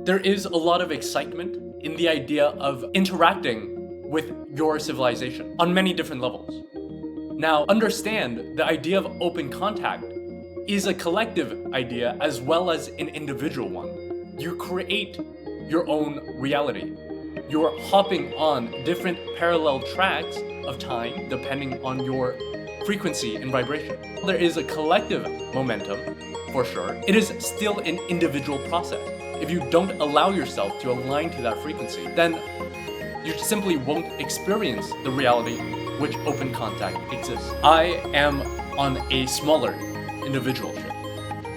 There is a lot of excitement in the idea of interacting with your civilization on many different levels. Now, understand the idea of open contact is a collective idea as well as an individual one. You create your own reality. You're hopping on different parallel tracks of time depending on your frequency and vibration. There is a collective momentum, for sure. It is still an individual process. If you don't allow yourself to align to that frequency, then you simply won't experience the reality which open contact exists. I am on a smaller individual ship.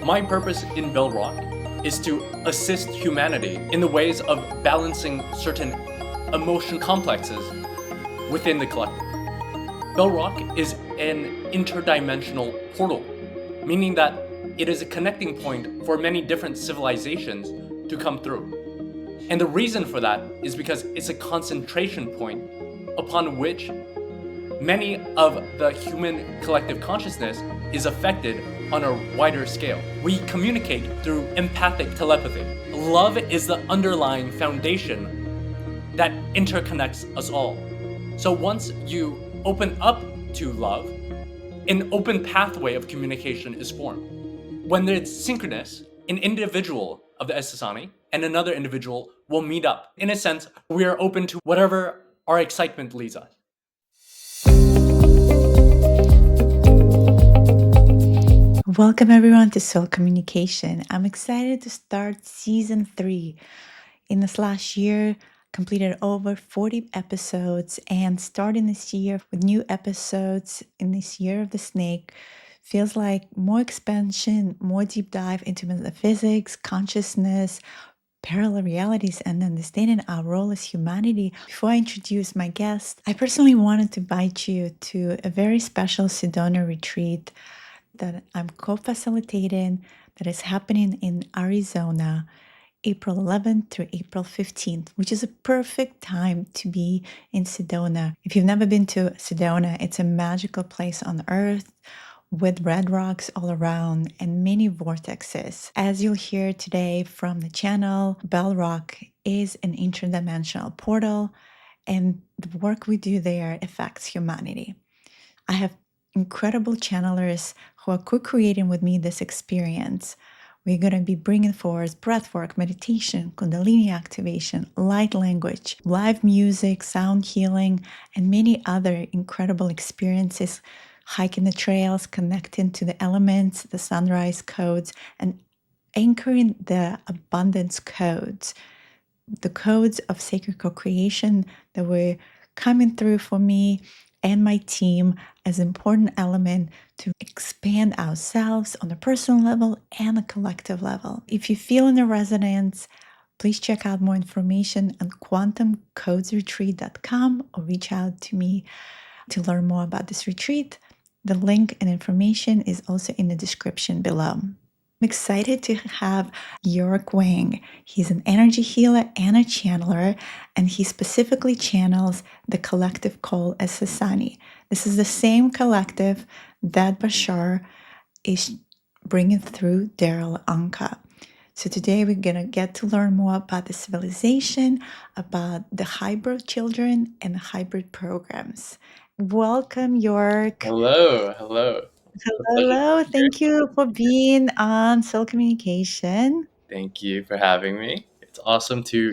My purpose in Bell Rock is to assist humanity in the ways of balancing certain emotion complexes within the collective. Bell Rock is an interdimensional portal, meaning that it is a connecting point for many different civilizations to come through. And the reason for that is because it's a concentration point upon which many of the human collective consciousness is affected on a wider scale. We communicate through empathic telepathy. Love is the underlying foundation that interconnects us all. So once you open up to love, an open pathway of communication is formed. When it's synchronous, an individual of the Essasani and another individual will meet up. In a sense, we are open to whatever our excitement leads us. Welcome everyone to Soul Communication. I'm excited to start season 3. In this last year, completed over 40 episodes, and starting this year with new episodes in this year of the snake feels like more expansion, more deep dive into metaphysics, consciousness, parallel realities, and understanding our role as humanity. Before I introduce my guest, I personally wanted to invite you to a very special Sedona retreat that I'm co-facilitating that is happening in Arizona, April 11th through April 15th, which is a perfect time to be in Sedona. If you've never been to Sedona, it's a magical place on earth with red rocks all around and many vortexes. As you'll hear today from the channel, Bell Rock is an interdimensional portal, and the work we do there affects humanity. I have incredible channelers who are co-creating with me this experience. We're going to be bringing forth breathwork, meditation, kundalini activation, light language, live music, sound healing, and many other incredible experiences, hiking the trails, connecting to the elements, the sunrise codes, and anchoring the abundance codes, the codes of sacred co-creation that were coming through for me and my team as an important element to expand ourselves on a personal level and a collective level. If you feel in a resonance, please check out more information on quantumcodesretreat.com or reach out to me to learn more about this retreat. The link and information is also in the description below. I'm excited to have Wang. He's an energy healer and a channeler, and he specifically channels the collective called Essasani. This is the same collective that Bashar is bringing through Daryl Anka. So today we're going to get to learn more about the civilization, about the hybrid children and the hybrid programs. Welcome, York. Hello. It's a pleasure to Hello, be here. thank you for being on Soul Communication. Thank you for having me. It's awesome to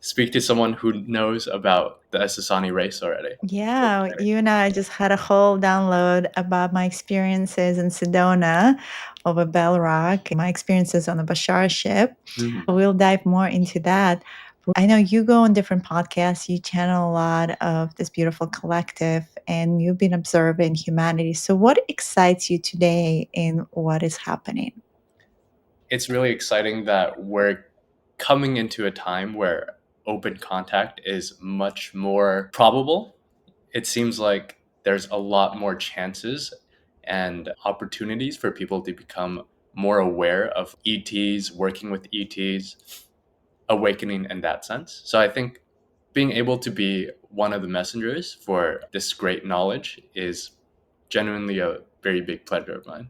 speak to someone who knows about the Essasani race already. Yeah, you and I just had a whole download about my experiences in Sedona over Bell Rock, my experiences on the Bashar ship. Mhm. We'll dive more into that. I know you go on different podcasts, you channel a lot of this beautiful collective, and you've been observing humanity. So, what excites you today in what is happening? It's really exciting that we're coming into a time where open contact is much more probable. It seems like there's a lot more chances and opportunities for people to become more aware of ETs, working with ETs, awakening in that sense. So I think being able to be one of the messengers for this great knowledge is genuinely a very big pleasure of mine.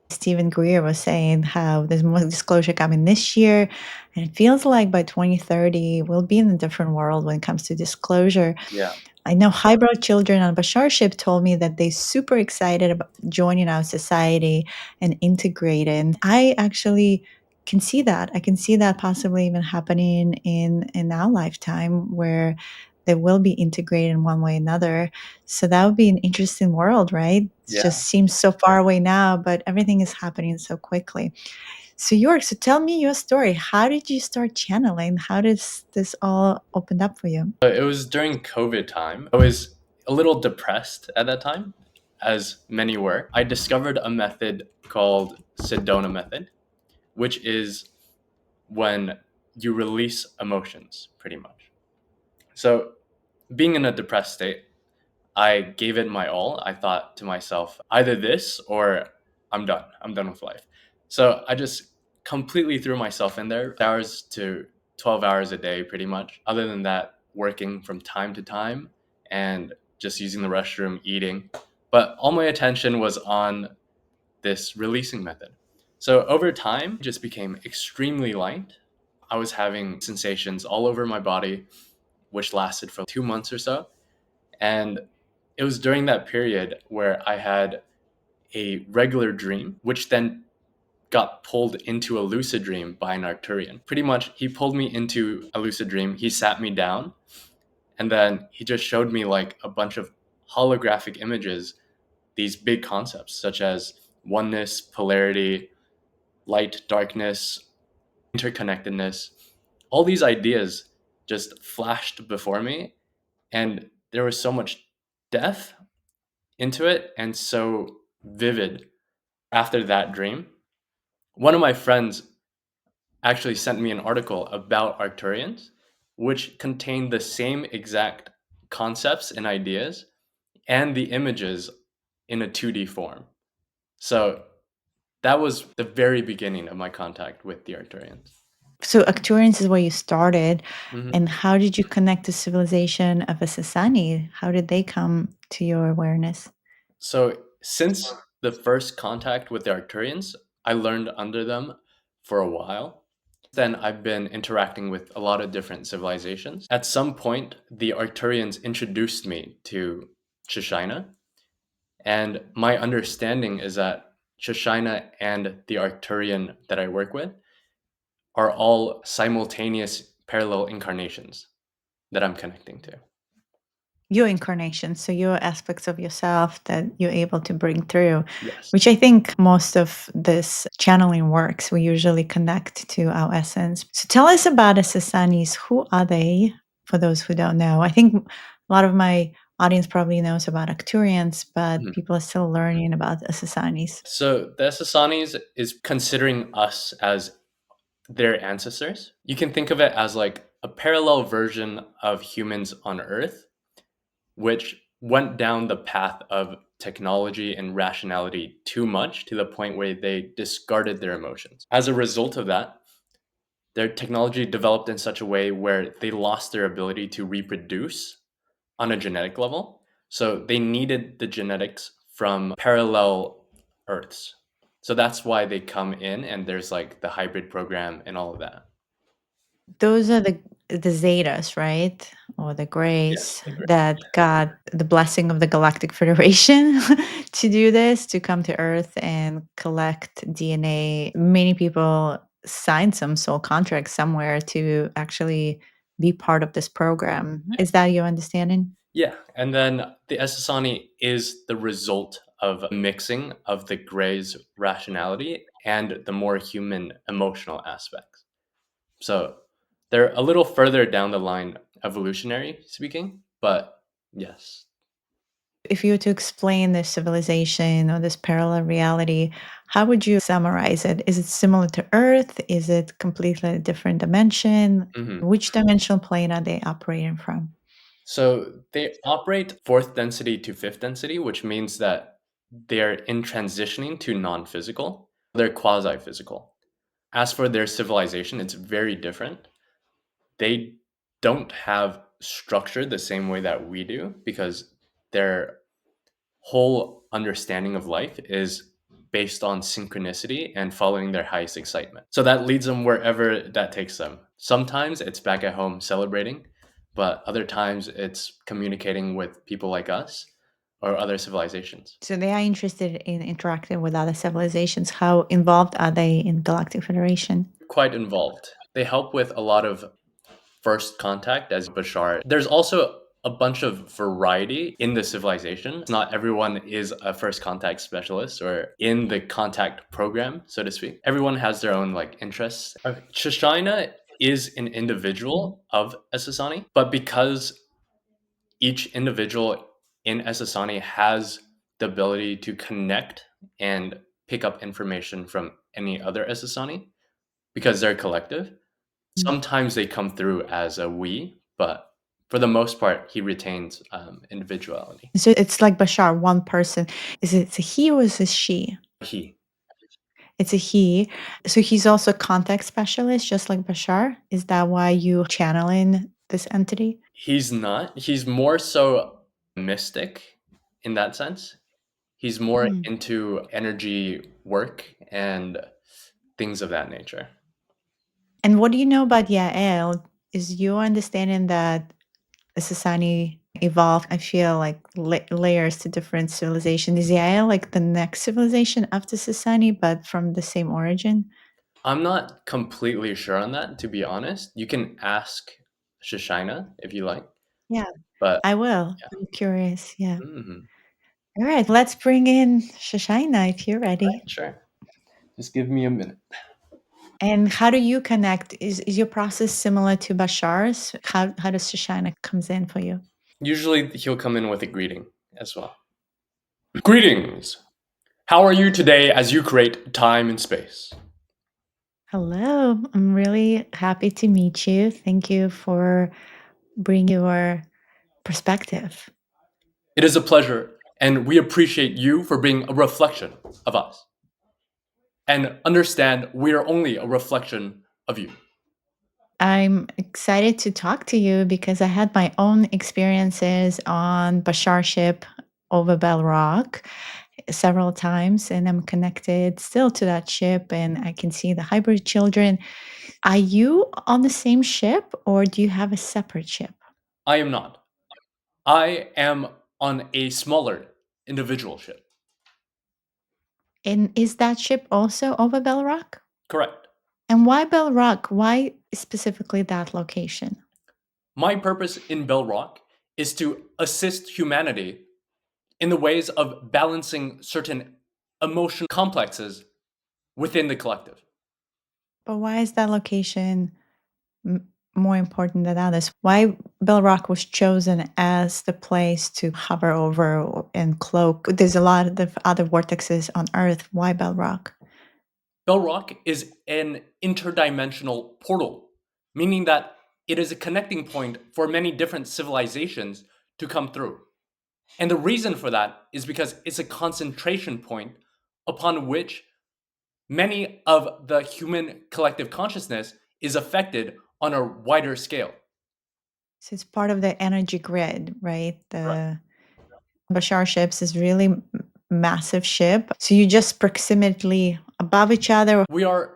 Stephen Greer was saying how there's more disclosure coming this year, and it feels like by 2030 we'll be in a different world when it comes to disclosure. Yeah. I know highbrow children on Bashar ship told me that they're super excited about joining our society and integrating. I actually can see that. I can see that possibly even happening in our lifetime where they will be integrated in one way or another. So that would be an interesting world, right? It Yeah. just seems so far away now, but everything is happening so quickly. So York, so tell me your story. How did you start channeling? How does this all open up for you? It was during COVID time. I was a little depressed at that time, as many were. I discovered a method called Sedona method, which is when you release emotions, pretty much. So, being in a depressed state, I gave it my all. I thought to myself, either this or I'm done. I'm done with life. So I just completely threw myself in there, hours to 12 hours a day, pretty much. Other than that, working from time to time and just using the restroom, eating. But all my attention was on this releasing method. So over time, it just became extremely light. I was having sensations all over my body, which lasted for 2 months or so. And it was during that period where I had a regular dream, which then got pulled into a lucid dream by an Arcturian. Pretty much, he pulled me into a lucid dream. He sat me down, and then he just showed me like a bunch of holographic images, these big concepts such as oneness, polarity, light, darkness, interconnectedness. All these ideas just flashed before me, and there was so much depth into it and so vivid after that dream. One of my friends actually sent me an article about Arcturians, which contained the same exact concepts and ideas and the images in a 2D form. So that was the very beginning of my contact with the Arcturians. So Arcturians is where you started, Mhm. and how did you connect to civilization of Essasani? How did they come to your awareness? So since the first contact with the Arcturians, I learned under them for a while. Then I've been interacting with a lot of different civilizations. At some point, the Arcturians introduced me to Sha'shaina, and my understanding is that Sha'shaina and the Arcturian that I work with are all simultaneous parallel incarnations that I'm connecting to. Your incarnation, so your aspects of yourself that you're able to bring through, Yes. which I think most of this channeling works. We usually connect to our essence. So tell us about Essasanis. Who are they, for those who don't know? I think a lot of my audience probably knows about Arcturians, but Mhm. people are still learning about Essasanis. So the Essasanis is considering us as their ancestors. You can think of it as like a parallel version of humans on Earth, which went down the path of technology and rationality too much to the point where they discarded their emotions. As a result of that, their technology developed in such a way where they lost their ability to reproduce on a genetic level. So they needed the genetics from parallel Earths. So that's why they come in and there's like the hybrid program and all of that. Those are the Zetas, right? Or the Yes, Greys the great. that got the blessing of the Galactic Federation to do this, to come to Earth and collect DNA. Many people signed some soul contracts somewhere to actually be part of this program. Is that your understanding? Yeah, and then the Essasani is the result of a mixing of the Grey's rationality and the more human emotional aspects. So they're a little further down the line, evolutionary speaking, but yes. If you were to explain this civilization or this parallel reality, how would you summarize it? Is it similar to Earth? Is it completely a different dimension? Mhm. Which dimensional plane are they operating from? So they operate fourth density to fifth density, which means that they're in transitioning to non physical. They're quasi physical. As for their civilization, it's very different. They don't have structure the same way that we do because their whole understanding of life is based on synchronicity and following their highest excitement. So that leads them wherever that takes them. Sometimes it's back at home celebrating, but other times it's communicating with people like us or other civilizations. So they are interested in interacting with other civilizations. How involved are they in Galactic Federation? Quite involved. They help with a lot of first contact as Bashar. There's also a bunch of variety in the civilization. Not everyone is a first contact specialist or in the contact program, so to speak. Everyone has their own interests. Sha'shaina is an individual of Essasani, but because each individual in Essasani has the ability to connect and pick up information from any other Essasani because they're collective, sometimes they come through as a we, but for the most part, he retains individuality. So it's like Bashar, one person. Is it a he or is it she? He. It's a he. So he's also a contact specialist, just like Bashar. Is that why you channeling this entity? He's not. He's more so mystic in that sense. He's more Hmm. into energy work and things of that nature. And what do you know about Yael? Is your understanding that Essasani evolved, I feel like layers to different civilization. Is Yael like the next civilization after Essasani, but from the same origin? I'm not completely sure on that, to be honest. You can ask Sha'shaina if you like, Yeah, but I will. yeah. I'm curious. Yeah. Mhm. All right, let's bring in Sha'shaina if you're ready. Sure. Just give me a minute. And how do you connect? Is your process similar to Bashar's? How does Sha'shaina comes in for you? Usually he'll come in with a greeting as well. Greetings! How are you today as you create time and space? Hello, I'm really happy to meet you. Thank you for bringing your perspective. It is a pleasure, and we appreciate you for being a reflection of us. And understand we are only a reflection of you. I'm excited to talk to you because I had my own experiences on Bashar ship over Bell Rock several times, and I'm connected still to that ship, and I can see the hybrid children. Are you on the same ship, or do you have a separate ship? I am not. I am on a smaller individual ship. And is that ship also over Bell Rock? Correct. And why Bell Rock? Why specifically that location? My purpose in Bell Rock is to assist humanity in the ways of balancing certain emotional complexes within the collective. But why is that location more important than others? Why Bell Rock was chosen as the place to hover over and cloak? There's a lot of other vortexes on Earth. Why Bell Rock? Bell Rock is an interdimensional portal, meaning that it is a connecting point for many different civilizations to come through. And the reason for that is because it's a concentration point upon which many of the human collective consciousness is affected on a wider scale. So it's part of the energy grid, right? Correct. The Bashar ships is really massive ship. So you just proximately above each other. We are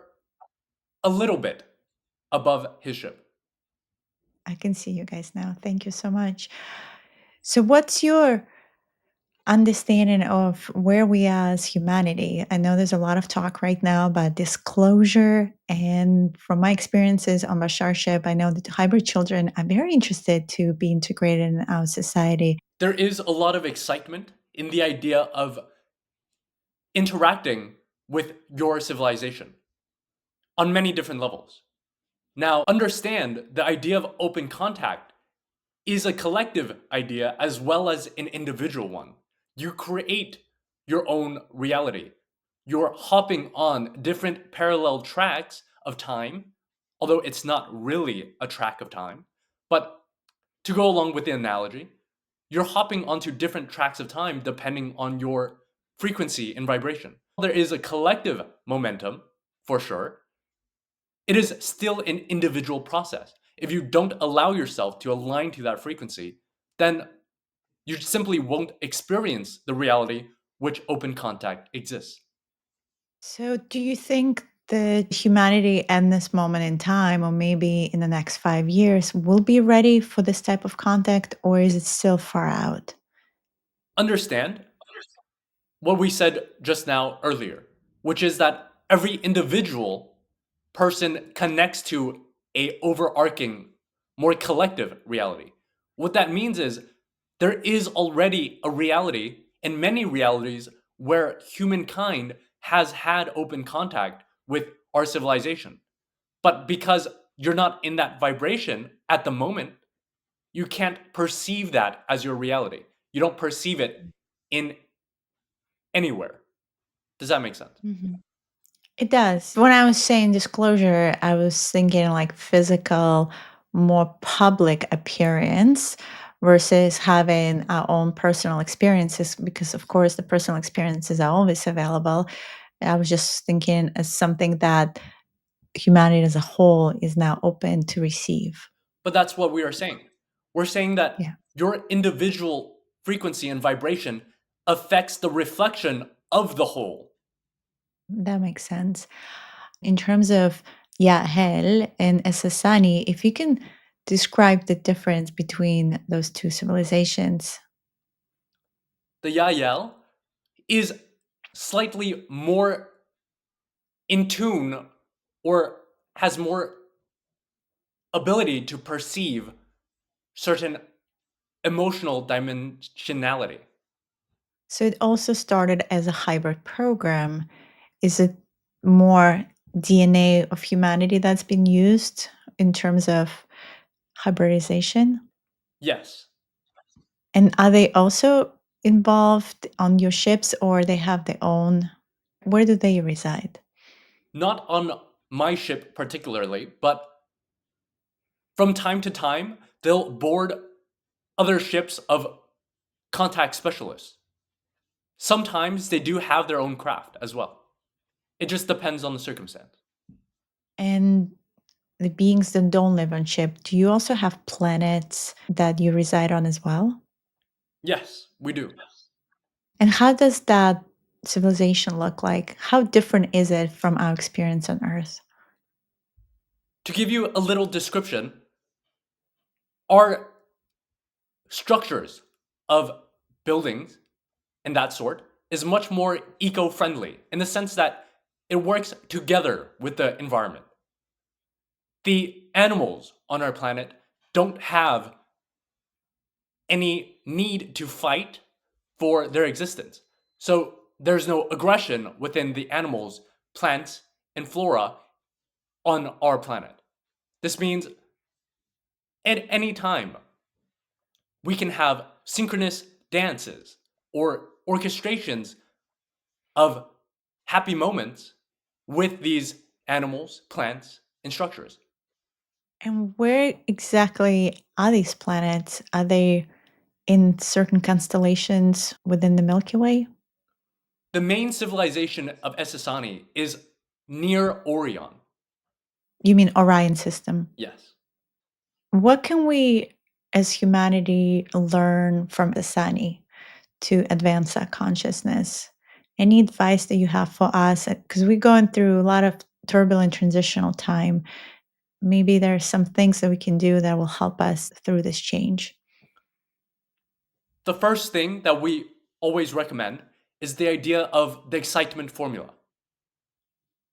a little bit above his ship. I can see you guys now. Thank you so much. So what's your understanding of where we are as humanity? I know there's a lot of talk right now about disclosure. And from my experiences on Bashar ship, I know that hybrid children are very interested to be integrated in our society. There is a lot of excitement in the idea of interacting with your civilization on many different levels. Now, understand the idea of open contact is a collective idea as well as an individual one. You create your own reality. You're hopping on different parallel tracks of time, although it's not really a track of time. But to go along with the analogy, you're hopping onto different tracks of time depending on your frequency and vibration. There is a collective momentum, for sure. It is still an individual process. If you don't allow yourself to align to that frequency, then you simply won't experience the reality which open contact exists. So, do you think that humanity at this moment in time, or maybe in the next 5 years, will be ready for this type of contact, or is it still far out? Understand what we said just now earlier, which is that every individual person connects to a overarching, more collective reality. What that means is there is already a reality and many realities where humankind has had open contact with our civilization. But because you're not in that vibration at the moment, you can't perceive that as your reality. You don't perceive it in anywhere. Does that make sense? Mhm. It does. When I was saying disclosure, I was thinking like physical, more public appearance versus having our own personal experiences, because, of course, the personal experiences are always available. I was just thinking as something that humanity as a whole is now open to receive. But that's what we are saying. We're saying that Yeah, your individual frequency and vibration affects the reflection of the whole. that makes sense. In terms of Yahel and Essasani, if you can describe the difference between those two civilizations. The Yael is slightly more in tune or has more ability to perceive certain emotional dimensionality. So it also started as a hybrid program. Is it more DNA of humanity that's been used in terms of hybridization? Yes, And are they also involved on your ships, or they have their own? Where do they reside? not on my ship particularly, but from time to time, they'll board other ships of contact specialists. Sometimes they do have their own craft as well. It just depends on the circumstance. And the beings that don't live on ship, do you also have planets that you reside on as well? Yes, we do. And how does that civilization look like? How different is it from our experience on Earth? To give you a little description, our structures of buildings and that sort is much more eco-friendly in the sense that it works together with the environment. The animals on our planet don't have any need to fight for their existence. So there's no aggression within the animals, plants, and flora on our planet. This means at any time we can have synchronous dances or orchestrations of happy moments with these animals, plants, and structures. And where exactly are these planets? Are they in certain constellations within the Milky Way? The main civilization of Essasani is near Orion. You mean Orion system? Yes. What can we as humanity learn from Essani to advance our consciousness? Any advice that you have for us? Because we're going through a lot of turbulent transitional time. Maybe there are some things that we can do that will help us through this change. The first thing that we always recommend is the idea of the excitement formula.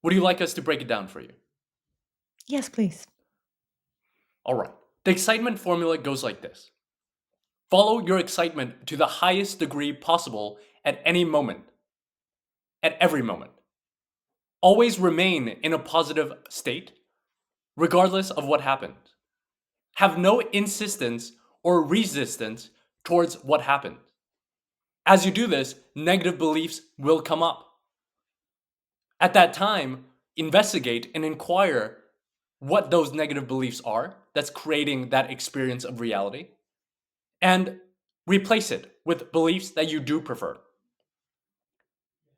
Would you like us to break it down for you? Yes, please. All right. The excitement formula goes like this: follow your excitement to the highest degree possible at any moment, at every moment. Always remain in a positive state, regardless of what happens. Have no insistence or resistance towards what happened. As you do this, negative beliefs will come up. At that time, investigate and inquire what those negative beliefs are that's creating that experience of reality, and replace it with beliefs that you do prefer.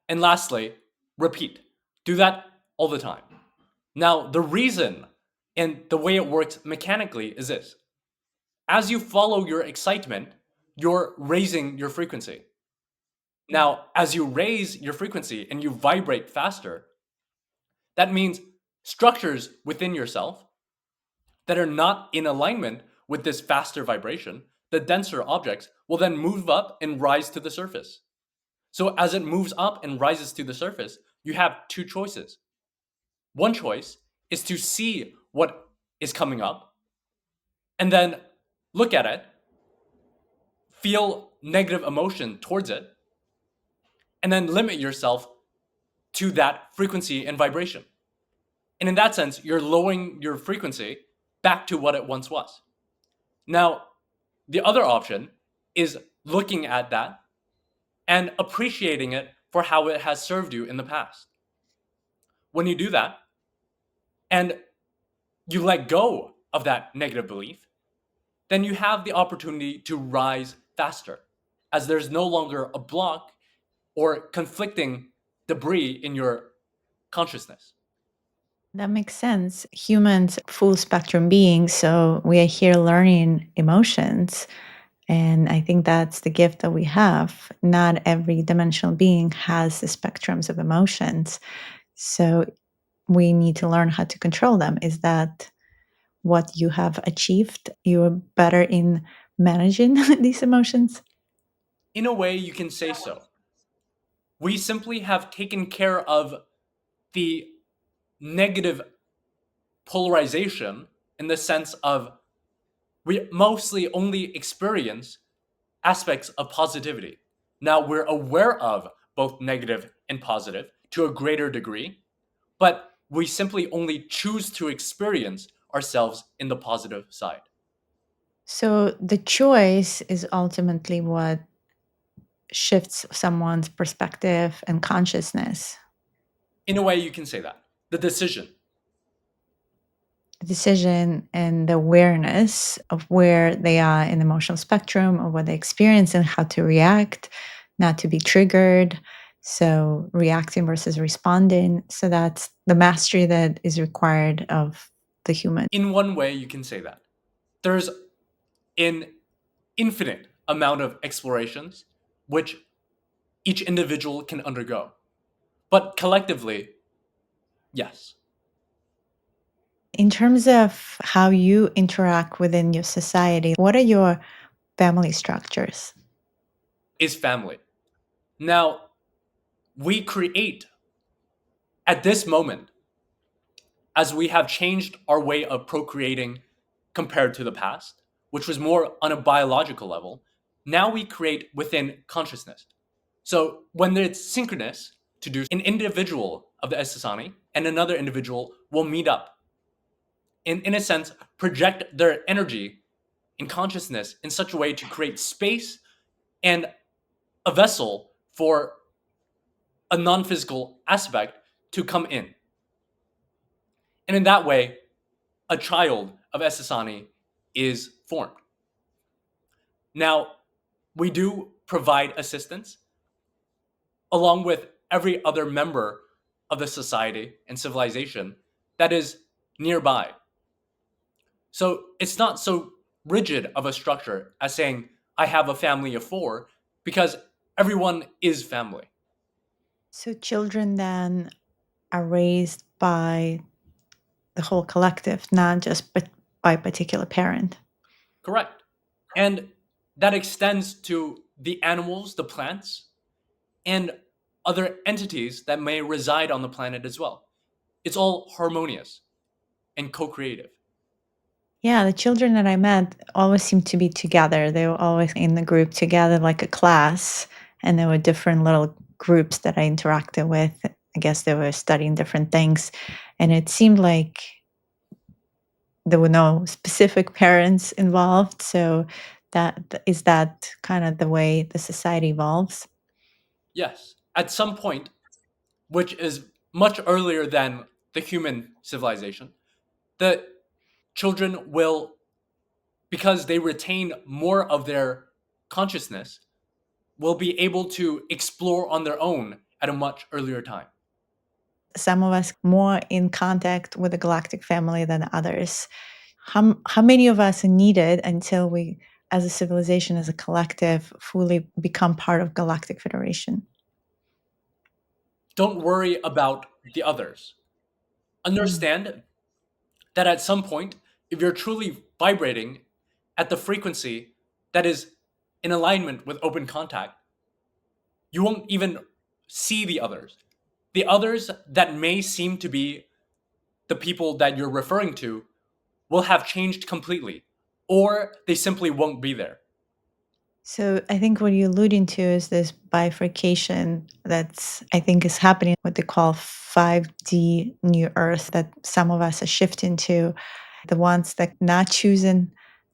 And lastly, repeat. Do that all the time. Now, the reason and the way it works mechanically is this: as you follow your excitement, you're raising your frequency. Now, as you raise your frequency and you vibrate faster, that means structures within yourself that are not in alignment with this faster vibration, the denser objects, will then move up and rise to the surface. So as it moves up and rises to the surface, you have two choices. One choice is to see what is coming up and then look at it, feel negative emotion towards it, and then limit yourself to that frequency and vibration. And in that sense, you're lowering your frequency back to what it once was. Now, the other option is looking at that and appreciating it for how it has served you in the past. When you do that and you let go of that negative belief, then you have the opportunity to rise faster, as there's no longer a block or conflicting debris in your consciousness. That makes sense. Humans, full spectrum beings, so we are here learning emotions. And I think that's the gift that we have. Not every dimensional being has the spectrums of emotions. So we need to learn how to control them. Is that what you have achieved? You're better in managing these emotions? In a way, you can say so. We simply have taken care of the negative polarization in the sense of we mostly only experience aspects of positivity. Now we're aware of both negative and positive to a greater degree, but we simply only choose to experience ourselves in the positive side. So the choice is ultimately what shifts someone's perspective and consciousness. In a way, you can say that. The decision. The decision and the awareness of where they are in the emotional spectrum, of what they experience and how to react, not to be triggered. So reacting versus responding. So that's the mastery that is required of the human. In one way, you can say that. There's an infinite amount of explorations which each individual can undergo. But collectively, yes. In terms of how you interact within your society, what are your family structures? Is family. Now, we create at this moment, as we have changed our way of procreating compared to the past, which was more on a biological level, now we create within consciousness. So when it's synchronous to do, an individual of the Essasani and another individual will meet up and, in a sense, project their energy and consciousness in such a way to create space and a vessel for a non-physical aspect to come in. And in that way, a child of Essasani is formed. Now, we do provide assistance along with every other member of the society and civilization that is nearby. So it's not so rigid of a structure as saying, I have a family of four, because everyone is family. So children then are raised by the whole collective, not just by a particular parent. Correct. And that extends to the animals, the plants, and other entities that may reside on the planet as well. It's all harmonious and co creative. Yeah, the children that I met always seemed to be together. They were always in the group together, like a class, and there were different little groups that I interacted with. I guess they were studying different things, and it seemed like there were no specific parents involved. So that kind of the way the society evolves. Yes, at some point, which is much earlier than the human civilization, the children will, because they retain more of their consciousness, will be able to explore on their own at a much earlier time. Some of us more in contact with the galactic family than others. How many of us are needed until we as a civilization, as a collective, fully become part of Galactic Federation? Don't worry about the others. Mm. Understand that at some point, if you're truly vibrating at the frequency that is in alignment with open contact, you won't even see the others. The others that may seem to be the people that you're referring to will have changed completely, or they simply won't be there. So I think what you're alluding to is this bifurcation that's, I think, is happening, what they call 5D New Earth, that some of us are shifting to. The ones that not choosing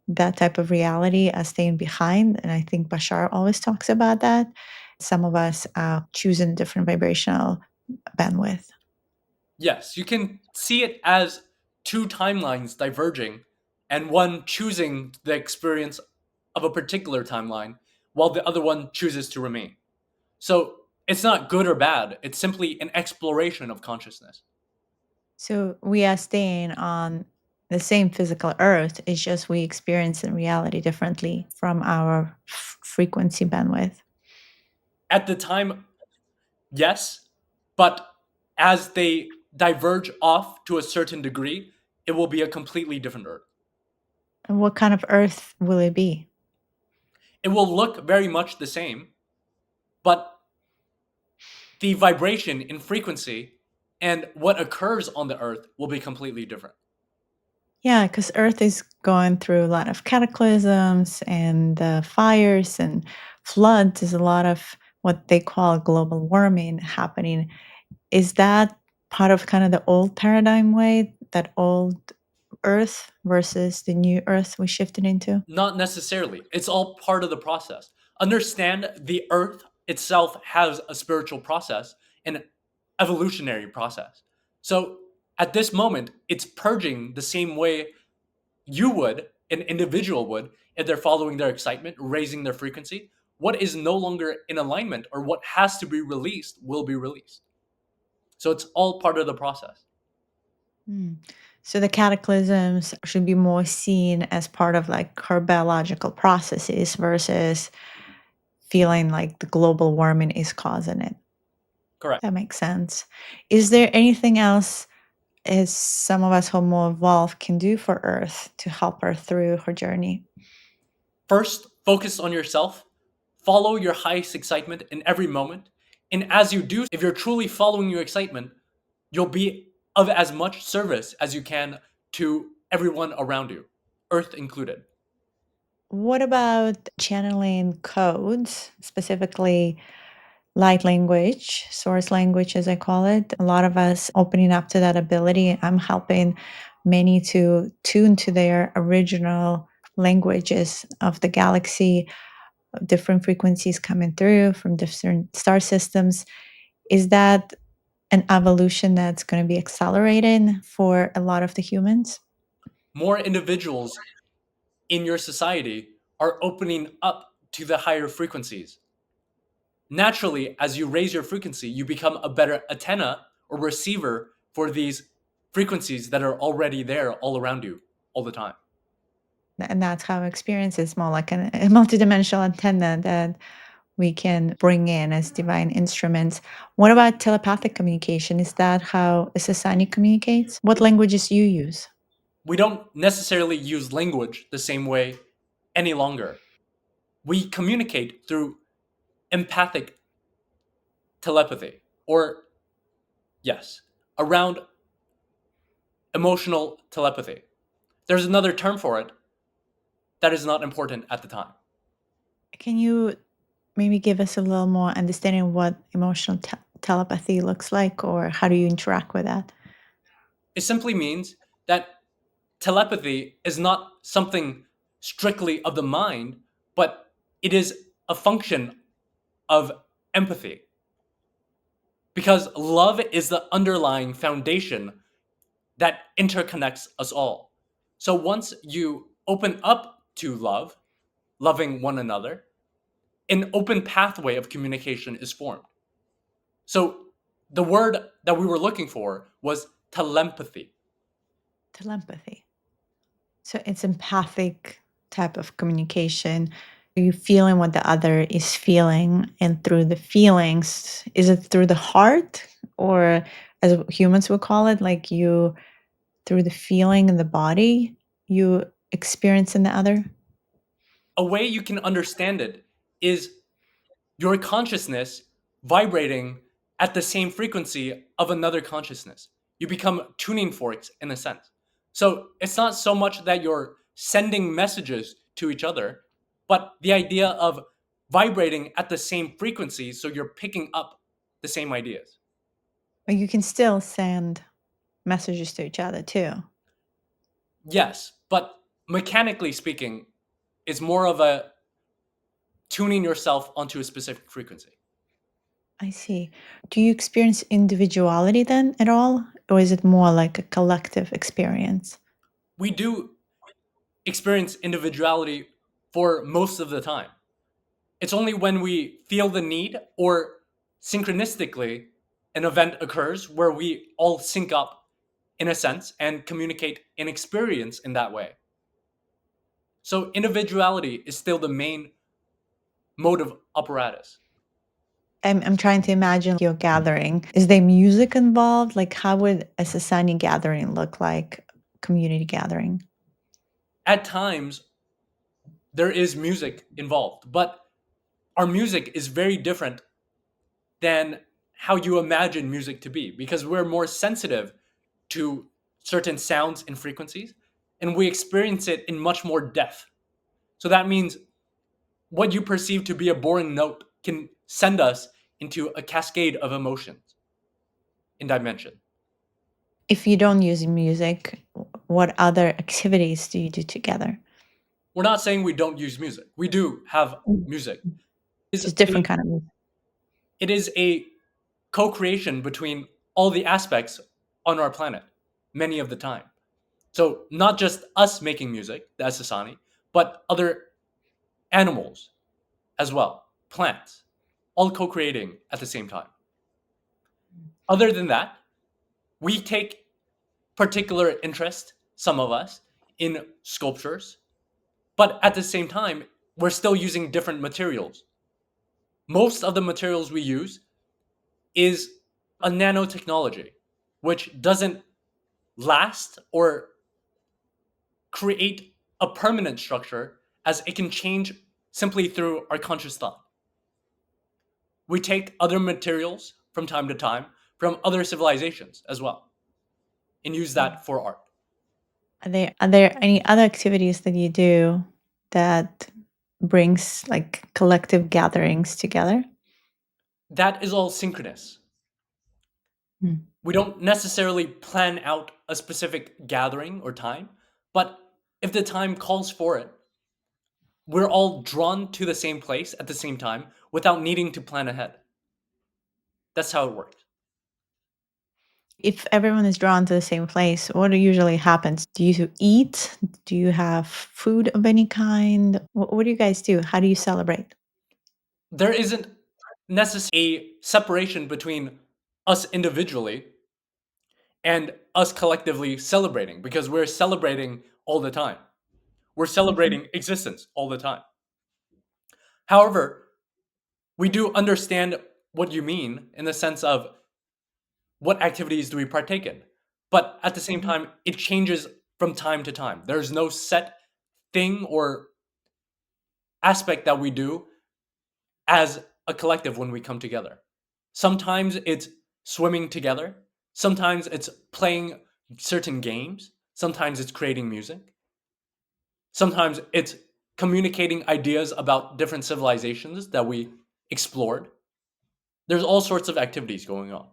that type of reality are staying behind. And I think Bashar always talks about that. Some of us are choosing different vibrational bandwidth. Yes, you can see it as two timelines diverging and one choosing the experience of a particular timeline while the other one chooses to remain. So it's not good or bad, it's simply an exploration of consciousness. So we are staying on the same physical earth. It's just we experience in reality differently from our frequency bandwidth. At the time, yes, but as they diverge off to a certain degree, it will be a completely different Earth. And what kind of earth will it be? It will look very much the same, but the vibration in frequency and what occurs on the Earth will be completely different. Yeah, because Earth is going through a lot of cataclysms and fires and floods. There's a lot of what they call global warming happening. Is that part of kind of the old paradigm way, that old Earth versus the new Earth we shifted into? Not necessarily. It's all part of the process. Understand the Earth itself has a spiritual process, an evolutionary process. So at this moment, it's purging the same way you would, an individual would, if they're following their excitement, raising their frequency. What is no longer in alignment or what has to be released will be released. So it's all part of the process. Mm. So the cataclysms should be more seen as part of like her biological processes versus feeling like the global warming is causing it. Correct. That makes sense. Is there anything else as some of us who are more evolved can do for Earth to help her through her journey? First, focus on yourself. Follow your highest excitement in every moment. And as you do, if you're truly following your excitement, you'll be of as much service as you can to everyone around you, Earth included. What about channeling codes, specifically light language, source language, as I call it? A lot of us opening up to that ability. I'm helping many to tune to their original languages of the galaxy, different frequencies coming through from different star systems. Is that an evolution that's going to be accelerating for a lot of the humans? More individuals in your society are opening up to the higher frequencies. Naturally, as you raise your frequency, you become a better antenna or receiver for these frequencies that are already there all around you all the time. And that's how experience is more like a multidimensional antenna that we can bring in as divine instruments. What about telepathic communication? Is that how Essasani communicates? What languages you use? We don't necessarily use language the same way any longer. We communicate through empathic telepathy, or yes, around emotional telepathy. There's another term for it that is not important at the time. Can you maybe give us a little more understanding of what emotional telepathy looks like, or how do you interact with that? It simply means that telepathy is not something strictly of the mind, but it is a function of empathy. Because love is the underlying foundation that interconnects us all. So once you open up to love, loving one another, an open pathway of communication is formed. So the word that we were looking for was telepathy. Telepathy. So it's empathic type of communication? Are you feeling what the other is feeling? And through the feelings, is it through the heart, or as humans would call it, like you through the feeling in the body, you experience in the other? A way you can understand it is your consciousness vibrating at the same frequency of another consciousness. You become tuning forks in a sense. So it's not so much that you're sending messages to each other, but the idea of vibrating at the same frequency so you're picking up the same ideas. Or you can still send messages to each other too. Yes, but mechanically speaking, it's more of a tuning yourself onto a specific frequency. I see. Do you experience individuality then at all? Or is it more like a collective experience? We do experience individuality for most of the time. It's only when we feel the need or synchronistically an event occurs where we all sync up in a sense and communicate and experience in that way. So individuality is still the main mode of apparatus. I'm trying to imagine your gathering. Is there music involved? Like, how would a Essasani gathering look like? Community gathering? At times, there is music involved, but our music is very different than how you imagine music to be because we're more sensitive to certain sounds and frequencies and we experience it in much more depth. So that means what you perceive to be a boring note can send us into a cascade of emotions in dimension. If you don't use music, what other activities do you do together? We're not saying we don't use music. We do have music. Just different kind of music. It is a co-creation between all the aspects on our planet many of the time. So not just us making music, the Essasani, but other animals as well, plants, all co-creating at the same time. Other than that, we take particular interest, some of us, in sculptures, but at the same time, we're still using different materials. Most of the materials we use is a nanotechnology, which doesn't last or create a permanent structure as it can change simply through our conscious thought. We take other materials from time to time from other civilizations as well and use that for art. Are there any other activities that you do that brings like collective gatherings together? That is all synchronous. Hmm. We don't necessarily plan out a specific gathering or time, but if the time calls for it, we're all drawn to the same place at the same time without needing to plan ahead. That's how it works. If everyone is drawn to the same place, what usually happens? Do you eat? Do you have food of any kind? What do you guys do? How do you celebrate? There isn't necessarily a separation between us individually and us collectively celebrating because we're celebrating all the time. We're Mhm. celebrating existence all the time. However, we do understand what you mean in the sense of what activities do we partake in. But at the same time, it changes from time to time. There's no set thing or aspect that we do as a collective when we come together. Sometimes it's swimming together, sometimes it's playing certain games, sometimes it's creating music, sometimes it's communicating ideas about different civilizations that we explored. There's all sorts of activities going on.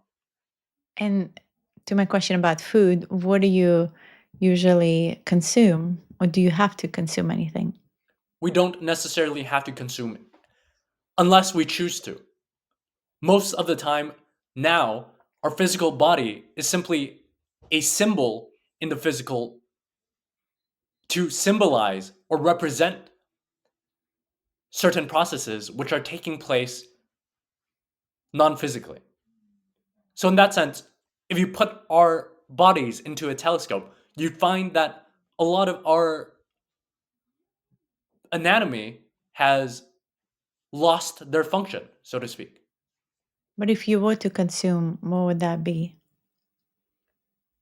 And to my question about food, what do you usually consume? Or do you have to consume anything? We don't necessarily have to consume it unless we choose to. Most of the time, now, our physical body is simply a symbol in the physical to symbolize or represent certain processes which are taking place non physically. So, in that sense, if you put our bodies into a telescope, you'd find that a lot of our anatomy has lost their function, so to speak. But if you were to consume, what would that be?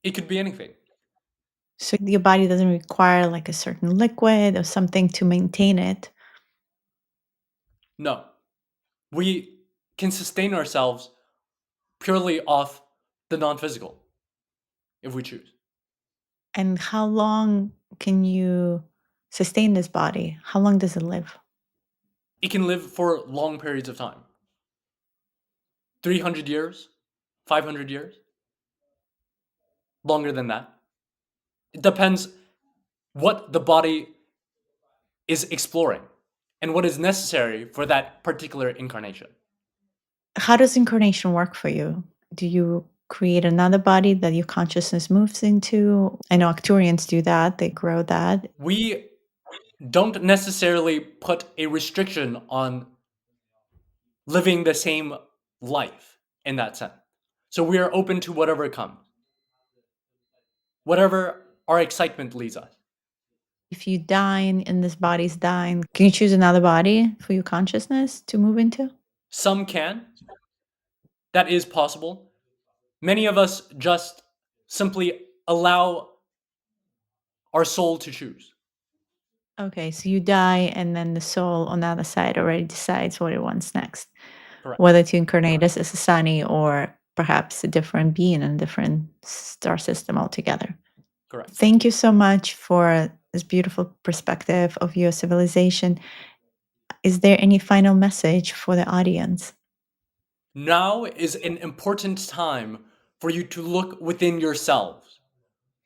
It could be anything. So your body doesn't require like a certain liquid or something to maintain it. No. We can sustain ourselves purely off the non physical if we choose. And how long can you sustain this body? How long does it live? It can live for long periods of time 300 years, 500 years, longer than that. It depends what the body is exploring and what is necessary for that particular incarnation. How does incarnation work for you? Do you create another body that your consciousness moves into? I know Arcturians do that, they grow that. We don't necessarily put a restriction on living the same life in that sense. So we are open to whatever comes, whatever our excitement leads us. If you dine and this body's dying, can you choose another body for your consciousness to move into? Some can, that is possible. Many of us just simply allow our soul to choose. Okay, so you die and then the soul on the other side already decides what it wants next, Correct. whether to incarnate as Essasani or perhaps a different being in a different star system altogether. Correct. Thank you so much for this beautiful perspective of your civilization. Is there any final message for the audience? Now is an important time for you to look within yourselves.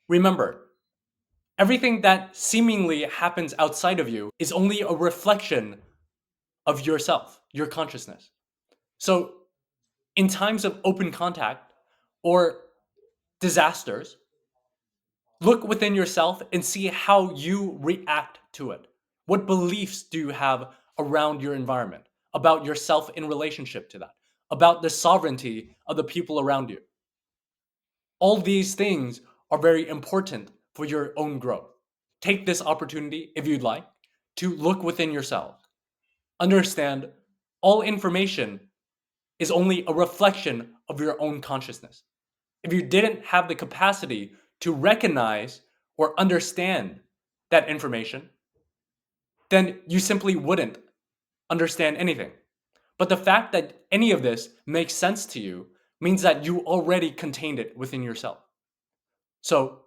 Remember, everything that seemingly happens outside of you is only a reflection of yourself, your consciousness. So, in times of open contact or disasters, look within yourself and see how you react to it. What beliefs do you have around your environment, about yourself in relationship to that, about the sovereignty of the people around you? All these things are very important for your own growth. Take this opportunity, if you'd like, to look within yourself. Understand all information is only a reflection of your own consciousness. If you didn't have the capacity to recognize or understand that information, then you simply wouldn't understand anything. But the fact that any of this makes sense to you means that you already contained it within yourself. So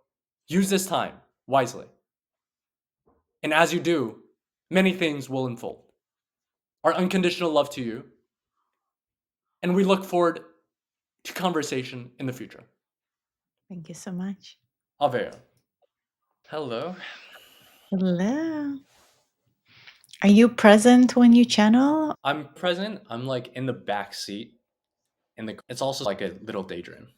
use this time wisely. And as you do, many things will unfold. Our unconditional love to you, and we look forward to conversation in the future. Thank you so much. Aveo. Hello. Hello. Are you present when you channel? I'm present. I'm like in the back seat. It's also like a little daydream.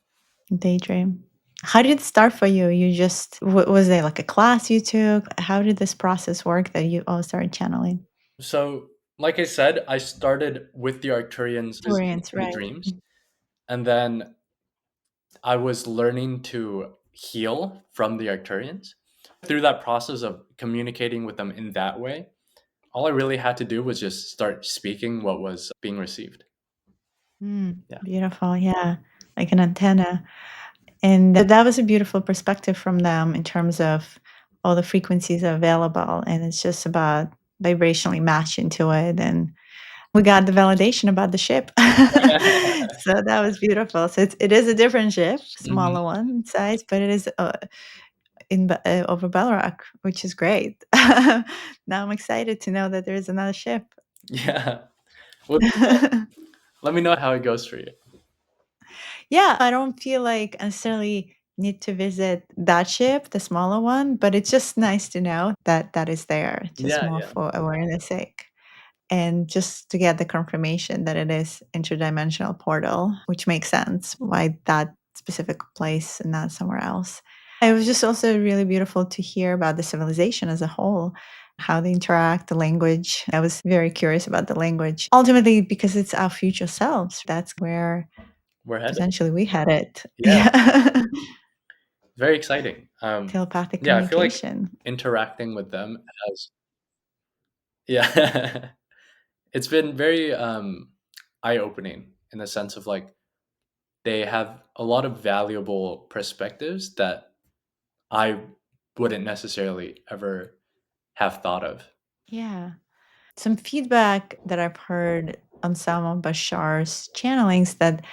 Daydream. How did it start for you? You just was there like a class you took? How did this process work that you all started channeling? So, like I said, I started with the Arcturians Experience, in the right? dreams, and then I was learning to heal from the Arcturians. Through that process of communicating with them in that way, all I really had to do was just start speaking what was being received. Yeah. Beautiful, yeah, like an antenna. And that was a beautiful perspective from them in terms of all the frequencies are available, and it's just about vibrationally matching to it. And we got the validation about the ship. So that was beautiful. So it is a different ship, Mhm. smaller one in size, but it is over Belrock, which is great. Now I'm excited to know that there is another ship. Yeah. Well, let me know how it goes for you. Yeah, I don't feel like I necessarily need to visit that ship, the smaller one, but it's just nice to know that that is there, just Yeah, more yeah. for awareness sake. And just to get the confirmation that it is interdimensional portal, which makes sense why that specific place and not somewhere else. It was just also really beautiful to hear about the civilization as a whole, how they interact, the language. I was very curious about the language. Ultimately, because it's our future selves, that's where We're headed. potentially we had it. Yeah, Yeah. very exciting. Telepathic Yeah, I feel like communication. interacting with them has Yeah. It's been very eye-opening in the sense of like they have a lot of valuable perspectives that I wouldn't necessarily ever have thought of. Yeah. Some feedback that I've heard on some of Bashar's channelings that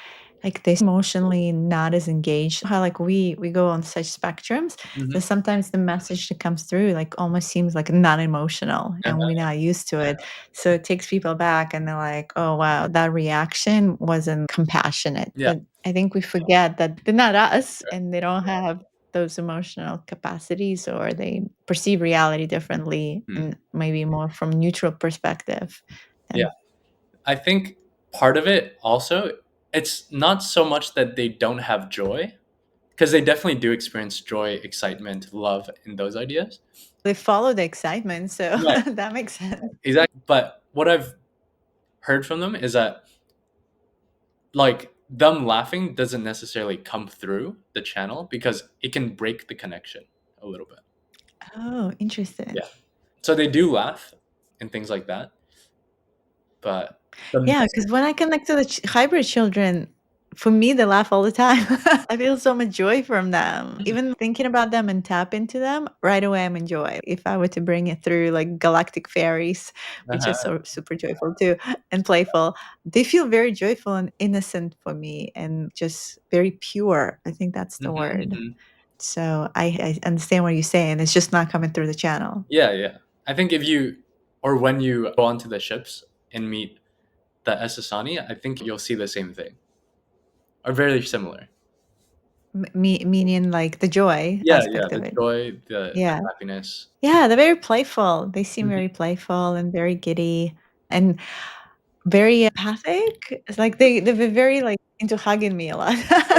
like they emotionally not as engaged. How like we go on such spectrums that Mhm. sometimes the message that comes through like almost seems like not emotional and we're Uh-huh. not used to it. So it takes people back and they're like, oh wow, that reaction wasn't compassionate. Yeah. But I think we forget that they're not us Right. and they don't have those emotional capacities or they perceive reality differently Hmm. and maybe more from neutral perspective. Yeah. And I think part of it also, it's not so much that they don't have joy, because they definitely do experience joy, excitement, love in those ideas. they follow the excitement, so Right. that makes sense. Exactly. But what I've heard from them is that like them laughing doesn't necessarily come through the channel because it can break the connection a little bit. Oh, interesting. Yeah. So they do laugh and things like that, but the Yeah, message, because when I connect to the hybrid children, for me, they laugh all the time. I feel so much joy from them. Even thinking about them and tap into them, right away I'm in joy. If I were to bring it through like galactic fairies, which is uh-huh. so super joyful too and playful, they feel very joyful and innocent for me and just very pure. I think that's the Mhm, word. mhm. So I understand what you're saying. It's just not coming through the channel. Yeah, yeah. I think if you or when you go onto the ships and meet the Essasani, I think you'll see the same thing or very similar. Meaning like the joy Yeah, yeah. aspect of The it. joy, the Yeah. happiness. Yeah, they're very playful. They seem Mhm. very playful and very giddy and very empathic. It's like they're very, like, into hugging me a lot.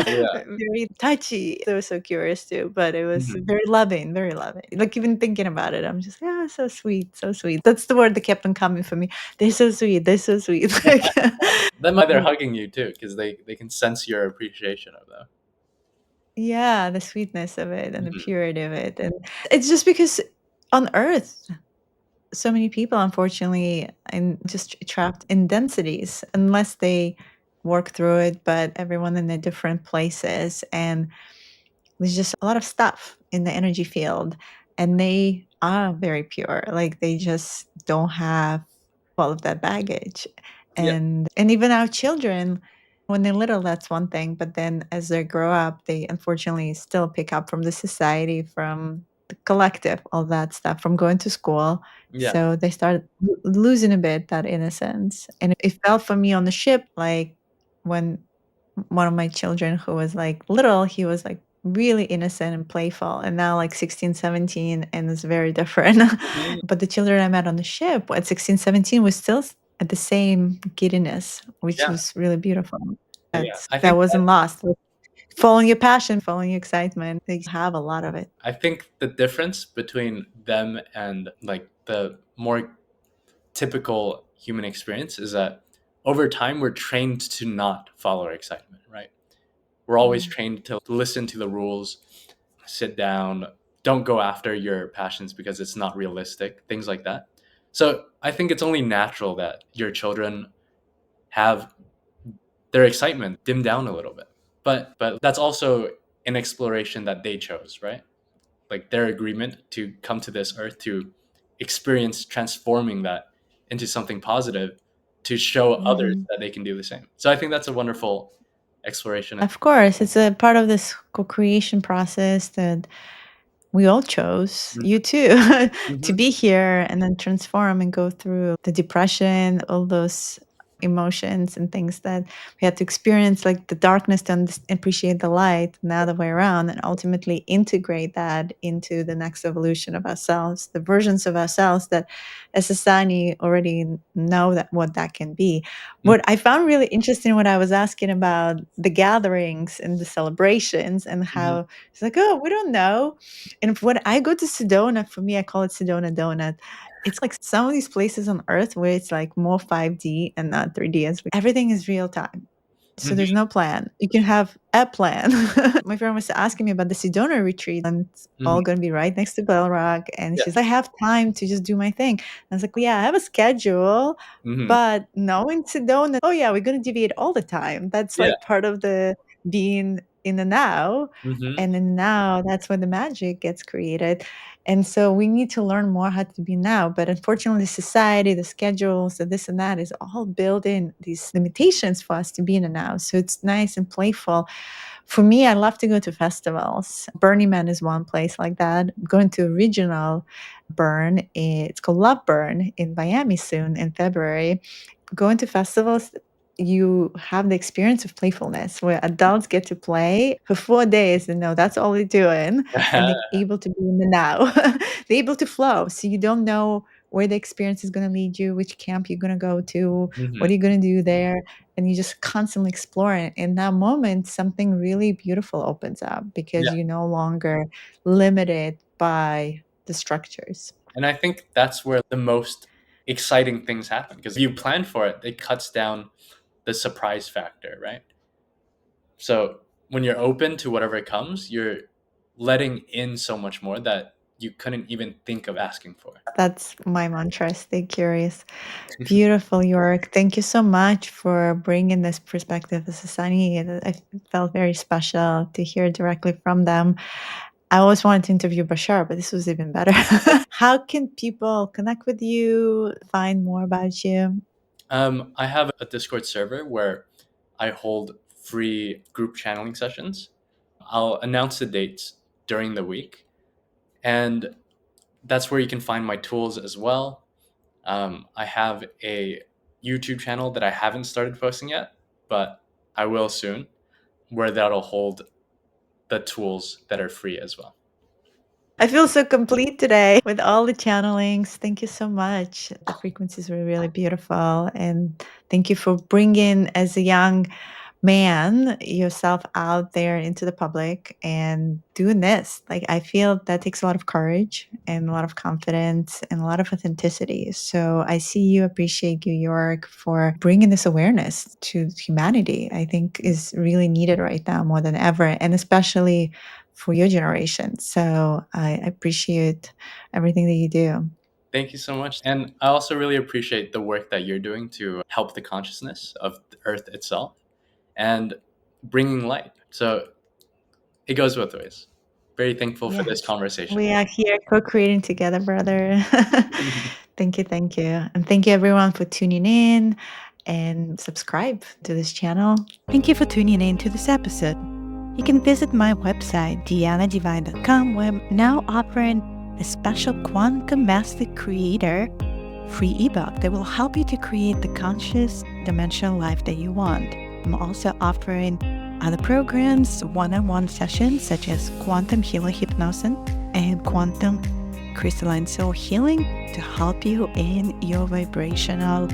Yeah. Very touchy. They were so curious too, but it was Mhm. very loving, very loving. Like, even thinking about it, I'm just, "Yeah, so sweet, so sweet." That's the word that kept on coming for me. "They're so sweet, they're so sweet." Like, That might they're the hugging you too because they can sense your appreciation of them. yeah, the sweetness of it and the Mhm. purity of it, and it's just because on Earth so many people unfortunately and just trapped in densities unless they work through it, but everyone in their different places and there's just a lot of stuff in the energy field and they are very pure, like they just don't have all of that baggage. Yeah, And even our children, when they're little, that's one thing, but then as they grow up, they unfortunately still pick up from the society, from the collective, all that stuff, from going to school. yeah. So they start losing a bit that innocence. And it felt for me on the ship, like when one of my children who was like little, he was like really innocent and playful. And now like 16, 17, and it's very different. Mhm. But the children I met on the ship at 16, 17 was still at the same giddiness, which Yeah, was really beautiful. yeah. That wasn't lost. Like, following your passion, following your excitement, they have a lot of it. I think the difference between them and like the more typical human experience is that over time we're trained to not follow our excitement, right? We're always Mm. trained to listen to the rules, sit down, don't go after your passions because it's not realistic, things like that. So I think it's only natural that your children have their excitement dimmed down a little bit. But that's also an exploration that they chose, right? Like their agreement to come to this earth to experience transforming that into something positive to show others Mhm. that they can do the same. So I think that's a wonderful exploration. Of course, it's a part of this co-creation process that we all chose, Mhm. you too, to Mhm. be here and then transform and go through the depression, all those emotions and things that we had to experience, like the darkness to appreciate the light, and the other way around, and ultimately integrate that into the next evolution of ourselves, the versions of ourselves that as Essasani already know that what that can be. Mhm. What I found really interesting when I was asking about the gatherings and the celebrations and Mhm. how it's like, oh, we don't know. And when I go to Sedona, for me, I call it Sedona Donut. It's like some of these places on Earth where it's like more 5D and not 3D. Everything is real time. So there's no plan. You can have a plan. My friend was asking me about the Sedona retreat, and it's all going to be right next to Bell Rock. And Yeah. she's like, I have time to just do my thing. And I was like, well, yeah, I have a schedule, but knowing Sedona, oh yeah, we're going to deviate all the time. That's Yeah. like part of the being in the now. And in now, that's where the magic gets created. And so we need to learn more how to be now. But unfortunately, society, the schedules, the this and that is all built in these limitations for us to be in the now. So it's nice and playful. For me, I love to go to festivals. Burning Man is one place like that. I'm going to a regional burn. It's called Love Burn in Miami soon in February. Going to festivals, you have the experience of playfulness where adults get to play for 4 days and know that's all they're doing, and they're able to be in the now. They're able to flow. So you don't know where the experience is going to lead you, which camp you're going to go to, what are you going to do there. And you just constantly explore it. In that moment, something really beautiful opens up because you're no longer limited by the structures. And I think that's where the most exciting things happen, because if you plan for it, it cuts down the surprise factor, right? So when you're open to whatever comes, you're letting in so much more that you couldn't even think of asking for. That's my mantra, stay curious. Beautiful, York. Thank you so much for bringing this perspective of Essasani. I felt very special to hear directly from them. I always wanted to interview Bashar, but this was even better. How can people connect with you, find more about you? I have a Discord server where I hold free group channeling sessions. I'll announce the dates during the week, and that's where you can find my tools as well. I have a YouTube channel that I haven't started posting yet, but I will soon, where that'll hold the tools that are free as well. I feel so complete today with all the channelings. Thank you so much. The frequencies were really beautiful. And thank you for bringing, as a young man, yourself out there into the public and doing this. Like, I feel that takes a lot of courage and a lot of confidence and a lot of authenticity. So I see you, appreciate you, York, for bringing this awareness to humanity. I think is really needed right now more than ever, and especially for your generation. So I appreciate everything that you do. Thank you so much. And I also really appreciate the work that you're doing to help the consciousness of the Earth itself and bringing light. So it goes both ways. Very thankful for this Yes. conversation. We are here co-creating together, brother. Thank you, thank you. And thank you everyone for tuning in and subscribe to this channel. Thank you for tuning in to this episode. You can visit my website, dianadivine.com, where I'm now offering a special Quantum Master Creator free ebook that will help you to create the conscious dimensional life that you want. I'm also offering other programs, one-on-one sessions such as Quantum Healing Hypnosis and Quantum Crystalline Soul Healing to help you in your vibrational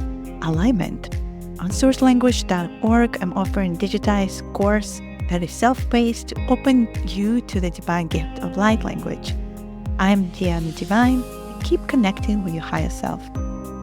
alignment. On sourcelanguage.org, I'm offering a digitized course that is self-paced to open you to the divine gift of light language. I'm Diana Divine. Keep connecting with your higher self.